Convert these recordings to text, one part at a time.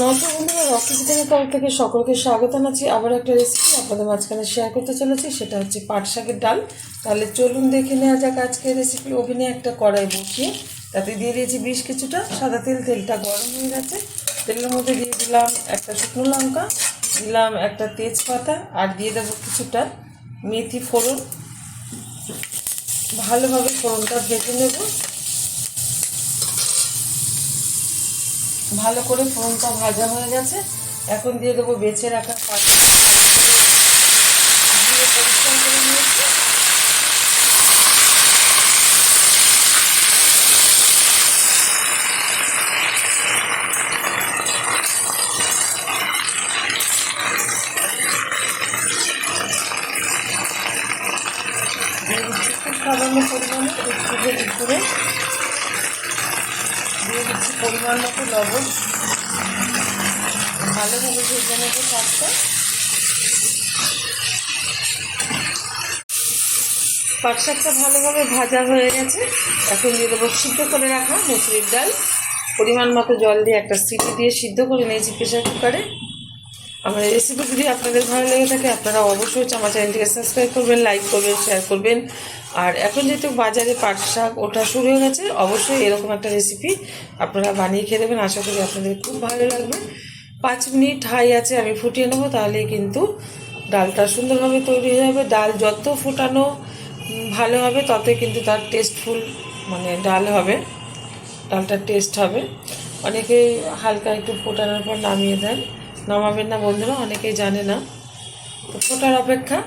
নমস্কার বন্ধুরা, রকি কিচেনের তরফ থেকে সকলকে স্বাগত জানাচ্ছি। আবার একটা রেসিপি আপনাদের মাঝখানে শেয়ার করতে চলেছি, সেটা হচ্ছে পাট শাকের ডাল। তাহলে চলুন দেখে নেওয়া যাক আজকের রেসিপি। ওভেনে একটা কড়াই বসিয়ে তাতে দিয়ে দিয়েছি বেশ কিছুটা সাদা তেল। তেলটা গরম হয়ে গেছে, তেলের মধ্যে দিয়ে দিলাম একটা শুকনো লঙ্কা, দিলাম একটা তেজপাতা, আর দিয়ে দেবো কিছুটা মেথি ফোড়ন। ভালোভাবে ফোড়নটা ভেজে নেব। ভালো করে ফোড়নটা ভাজা হয়ে গেছে, এখন দিয়ে দেবো বেছে রাখা পাট দিয়ে পরিষ্কার করে নিয়েছি। খুব সামান্য পরিমাণে একটু দিয়ে দিচ্ছি পরিমাণ মতো লবণ। ভালোভাবে ভেজে নেবো পাটটা। পাট শাকটা ভালোভাবে ভাজা হয়ে গেছে, এখন দিয়ে দেবো সিদ্ধ করে রাখা মুসুরির ডাল। পরিমাণ মতো জল দিয়ে একটা সিটি দিয়ে সিদ্ধ করে নিয়েছি প্রেসার কুকারে। আমার এই রেসিপি যদি আপনাদের ভালো লেগে থাকে, আপনারা অবশ্যই আমার চ্যানেলটিকে সাবস্ক্রাইব করবেন, লাইক করবেন, শেয়ার করবেন। আর এখন যেহেতু বাজারে পাট শাক ওঠা শুরু হয়ে গেছে, অবশ্যই এরকম একটা রেসিপি আপনারা বানিয়ে খেয়ে দেবেন। আশা করি আপনাদের খুব ভালো লাগবে। 5 মিনিট হাই আছে আমি ফুটিয়ে নেবো, তাহলেই কিন্তু ডালটা সুন্দরভাবে তৈরি হয়ে যাবে। ডাল যত ফোটানো ভালো হবে, ততই কিন্তু তার টেস্টফুল ডাল হবে, ডালটার টেস্ট হবে। অনেকেই হালকা একটু ফোটানোর পর নামিয়ে দেন, নামাবেন না বন্ধুরা, অনেকেই জানে না। তো ফোটার অপেক্ষা।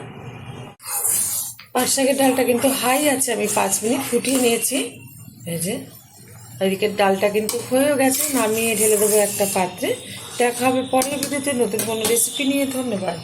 পাট শাকের ডালটা কিন্তু হাই আছে, আমি 5 মিনিট ফুটিয়ে নিয়েছি। এই যে এদিকে ডালটা কিন্তু হয়েও গেছে, নামিয়ে ঢেলে দেবো একটা পাত্রে। দেখা হবে পরের ভিডিওতে নতুন কোনো রেসিপি নিয়ে। ধন্যবাদ।